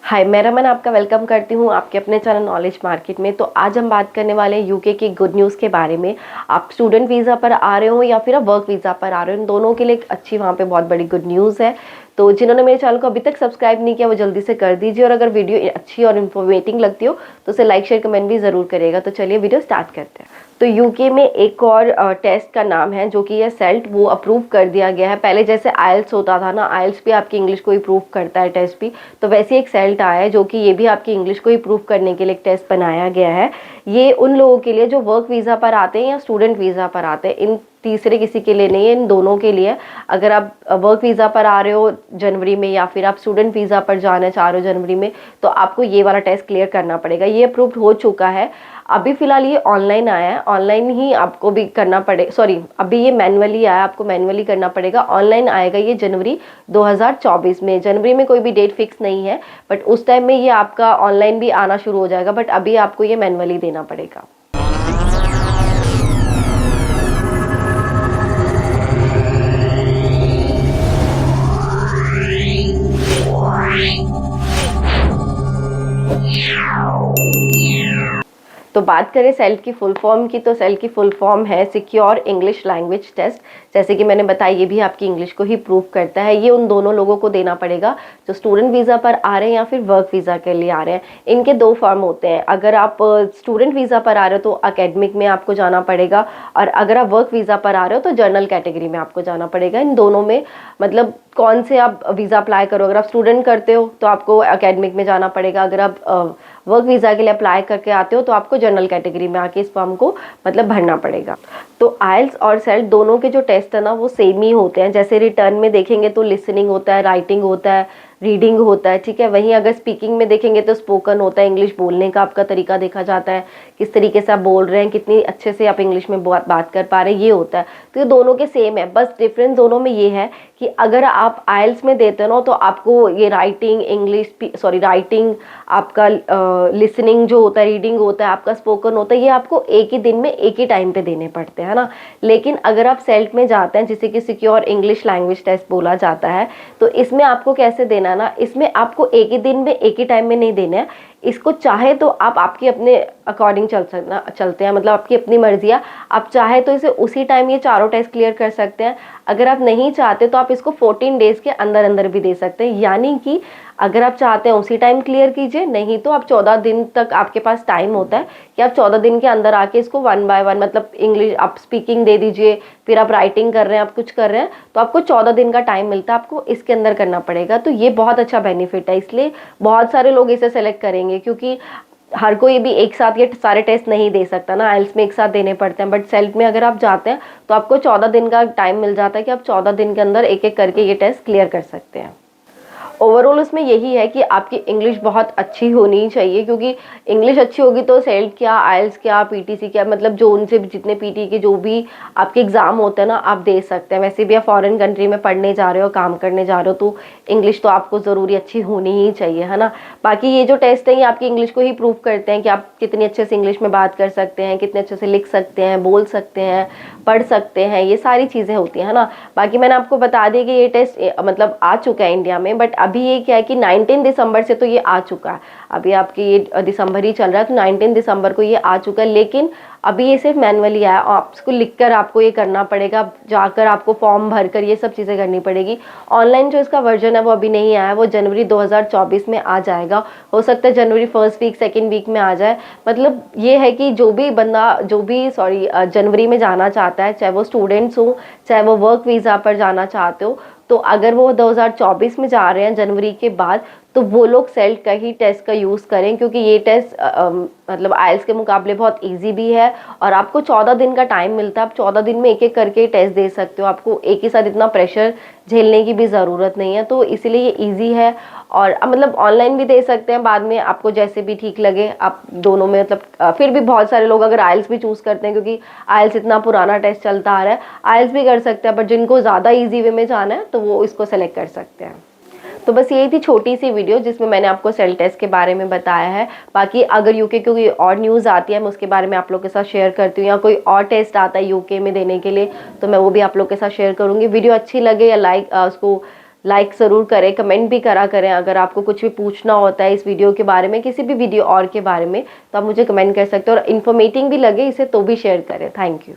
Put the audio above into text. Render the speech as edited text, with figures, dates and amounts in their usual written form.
हाय, मैं रमन आपका वेलकम करती हूँ आपके अपने चैनल नॉलेज मार्केट में। तो आज हम बात करने वाले हैं यूके की गुड न्यूज़ के बारे में। आप स्टूडेंट वीज़ा पर आ रहे हो या फिर आप वर्क वीज़ा पर आ रहे हो, इन दोनों के लिए एक अच्छी वहाँ पे बहुत बड़ी गुड न्यूज़ है। तो जिन्होंने मेरे चैनल को अभी तक सब्सक्राइब नहीं किया वो जल्दी से कर दीजिए, और अगर वीडियो अच्छी और इन्फॉर्मेटिव लगती हो तो उसे लाइक शेयर कमेंट भी ज़रूर करिएगा। तो चलिए वीडियो स्टार्ट करते हैं। तो यूके में एक और टेस्ट का नाम है जो कि है सेल्ट, वो अप्रूव कर दिया गया है। पहले जैसे आइल्स होता था ना, आइल्स भी आपकी इंग्लिश को इम्प्रूव करता है टेस्ट भी, तो वैसे एक सेल्ट आया है जो कि ये भी आपकी इंग्लिश को इम्प्रूव करने के लिए एक टेस्ट बनाया गया है। ये उन लोगों के लिए जो वर्क वीज़ा पर आते हैं या स्टूडेंट वीज़ा पर आते हैं, इन तीसरे किसी के लिए नहीं है, इन दोनों के लिए। अगर आप वर्क वीज़ा पर आ रहे हो जनवरी में या फिर आप स्टूडेंट वीज़ा पर जाना चाह रहे हो जनवरी में, तो आपको ये वाला टेस्ट क्लियर करना पड़ेगा। ये अप्रूव्ड हो चुका है। अभी फ़िलहाल ये ऑनलाइन आया है, ऑनलाइन ही आपको भी करना पड़े, सॉरी अभी ये मैनुअली आया, आपको मैनुअली करना पड़ेगा। ऑनलाइन आएगा ये जनवरी 2024 में। जनवरी में कोई भी डेट फिक्स नहीं है, बट उस टाइम में ये आपका ऑनलाइन भी आना शुरू हो जाएगा, बट अभी आपको ये मैनुअली देना पड़ेगा। तो बात करें सेल्ट की फुल फॉर्म की, तो सेल्ट की फुल फॉर्म है सिक्योर इंग्लिश लैंग्वेज टेस्ट। जैसे कि मैंने बताया, ये भी आपकी इंग्लिश को ही प्रूव करता है। ये उन दोनों लोगों को देना पड़ेगा जो स्टूडेंट वीज़ा पर आ रहे हैं या फिर वर्क वीज़ा के लिए आ रहे हैं। इनके दो फॉर्म होते हैं। अगर आप स्टूडेंट वीज़ा पर आ रहे हो तो अकेडमिक में आपको जाना पड़ेगा, और अगर आप वर्क वीज़ा पर आ रहे हो तो जर्नल कैटेगरी में आपको जाना पड़ेगा। इन दोनों में मतलब कौन से आप वीज़ा अप्लाई करो। अगर आप स्टूडेंट करते हो तो आपको अकेडमिक में जाना पड़ेगा, अगर आप वर्क वीज़ा के लिए अप्लाई करके आते हो तो आपको जनरल कैटेगरी में आके इस फॉर्म को मतलब भरना पड़ेगा। तो आइल्स और सेल्ट दोनों के जो टेस्ट है ना वो सेम ही होते हैं। जैसे रिटर्न में देखेंगे तो लिसनिंग होता है, राइटिंग होता है, रीडिंग होता है, ठीक है। वहीं अगर स्पीकिंग में देखेंगे तो स्पोकन होता है, इंग्लिश बोलने का आपका तरीका देखा जाता है, किस तरीके से आप बोल रहे हैं, कितनी अच्छे से आप इंग्लिश में बात कर पा रहे हैं, ये होता है। तो ये दोनों के सेम है, बस डिफरेंस दोनों में ये है कि अगर आप आइल्स में देते हो ना तो आपको ये राइटिंग राइटिंग आपका लिसनिंग जो होता है, रीडिंग होता है, आपका स्पोकन होता है, ये आपको एक ही दिन में एक ही टाइम पे देने पड़ते हैं ना। लेकिन अगर आप सेल्ट में जाते हैं, जिसे कि सिक्योर इंग्लिश लैंग्वेज टेस्ट बोला जाता है, तो इसमें आपको कैसे देना है ना, इसमें आपको एक ही दिन में एक ही टाइम में नहीं देना है। इसको चाहे तो आप आपकी अपने अकॉर्डिंग चलते हैं, मतलब आपकी अपनी मर्जी है। आप चाहे तो इसे उसी टाइम ये चारों टेस्ट क्लियर कर सकते हैं। अगर आप नहीं चाहते तो आप इसको 14 डेज़ के अंदर अंदर भी दे सकते हैं। यानी कि अगर आप चाहते हैं उसी टाइम क्लियर कीजिए, नहीं तो आप 14 दिन तक आपके पास टाइम होता है कि आप 14 दिन के अंदर आके इसको 1 बाय 1 मतलब इंग्लिश आप स्पीकिंग दे दीजिए, फिर आप राइटिंग कर रहे हैं, आप कुछ कर रहे हैं, तो आपको 14 दिन का टाइम मिलता है, आपको इसके अंदर करना पड़ेगा। तो ये बहुत अच्छा बेनिफिट है, इसलिए बहुत सारे लोग इसे सेलेक्ट करेंगे, क्योंकि हर कोई भी एक साथ ये सारे टेस्ट नहीं दे सकता ना, आइल्स में एक साथ देने पड़ते हैं। बट सेल्ट में अगर आप जाते हैं तो आपको 14 दिन का टाइम मिल जाता है कि आप 14 दिन के अंदर एक एक करके ये टेस्ट क्लियर कर सकते हैं। ओवरऑल उसमें यही है कि आपकी इंग्लिश बहुत अच्छी होनी चाहिए, क्योंकि इंग्लिश अच्छी होगी तो सेल्ट क्या, आइल्स क्या, पीटीसी क्या, मतलब जो उनसे जितने पीटी के जो भी आपके एग्ज़ाम होते हैं ना आप दे सकते हैं। वैसे भी आप फॉरेन कंट्री में पढ़ने जा रहे हो, काम करने जा रहे हो, तो इंग्लिश तो आपको ज़रूरी अच्छी होनी ही चाहिए, है ना। बाकी ये जो टेस्ट है ये आपकी इंग्लिश को ही प्रूव करते हैं कि आप कितनी अच्छे से इंग्लिश में बात कर सकते हैं, कितने अच्छे से लिख सकते हैं, बोल सकते हैं, पढ़ सकते हैं, ये सारी चीज़ें होती हैं, है ना। बाकी मैंने आपको बता दी कि ये टेस्ट मतलब आ चुका है इंडिया में, बट अभी ये क्या है कि 19 दिसंबर से तो ये आ चुका है। अभी आपकी ये दिसंबर ही चल रहा है, तो 19 दिसंबर को ये आ चुका है। लेकिन अभी ये सिर्फ मैनुअली आया, आपको लिखकर आपको ये करना पड़ेगा, जाकर आपको फॉर्म भरकर ये सब चीज़ें करनी पड़ेगी। ऑनलाइन जो इसका वर्जन है वो अभी नहीं आया है, वो जनवरी 2024 में आ जाएगा। हो सकता है जनवरी फर्स्ट वीक सेकेंड वीक में आ जाए। मतलब ये है कि जो भी बंदा जनवरी में जाना चाहता है, चाहे वो स्टूडेंट्स हो चाहे वो वर्क वीज़ा पर जाना चाहते हो, तो अगर वो 2024 में जा रहे हैं जनवरी के बाद, तो वो लोग सेल्ट का ही टेस्ट का यूज़ करें, क्योंकि ये टेस्ट मतलब आइल्स के मुकाबले बहुत इजी भी है, और आपको 14 दिन का टाइम मिलता है। आप 14 दिन में एक एक करके टेस्ट दे सकते हो, आपको एक ही साथ इतना प्रेशर झेलने की भी ज़रूरत नहीं है, तो इसीलिए ये ईजी है। और मतलब ऑनलाइन भी दे सकते हैं बाद में, आपको जैसे भी ठीक लगे आप दोनों में, मतलब फिर भी बहुत सारे लोग अगर आइल्स भी चूज़ करते हैं, क्योंकि आइल्स इतना पुराना टेस्ट चलता आ रहा है, आइल्स भी कर सकते हैं, बट जिनको ज़्यादा ईजी वे में जाना है तो वो इसको सेलेक्ट कर सकते हैं। तो बस यही थी छोटी सी वीडियो जिसमें मैंने आपको सेल टेस्ट के बारे में बताया है। बाकी अगर यूके की कोई और न्यूज़ आती है मैं उसके बारे में आप लोग के साथ शेयर करती हूँ, या कोई और टेस्ट आता है यूके में देने के लिए तो मैं वो भी आप लोग के साथ शेयर करूँगी। वीडियो अच्छी लगे या उसको लाइक ज़रूर करें, कमेंट भी करा करें। अगर आपको कुछ भी पूछना होता है इस वीडियो के बारे में, किसी भी वीडियो और के बारे में, तो आप मुझे कमेंट कर सकते हो। और इन्फॉर्मेटिव भी लगे इसे तो भी शेयर करें। Thank you.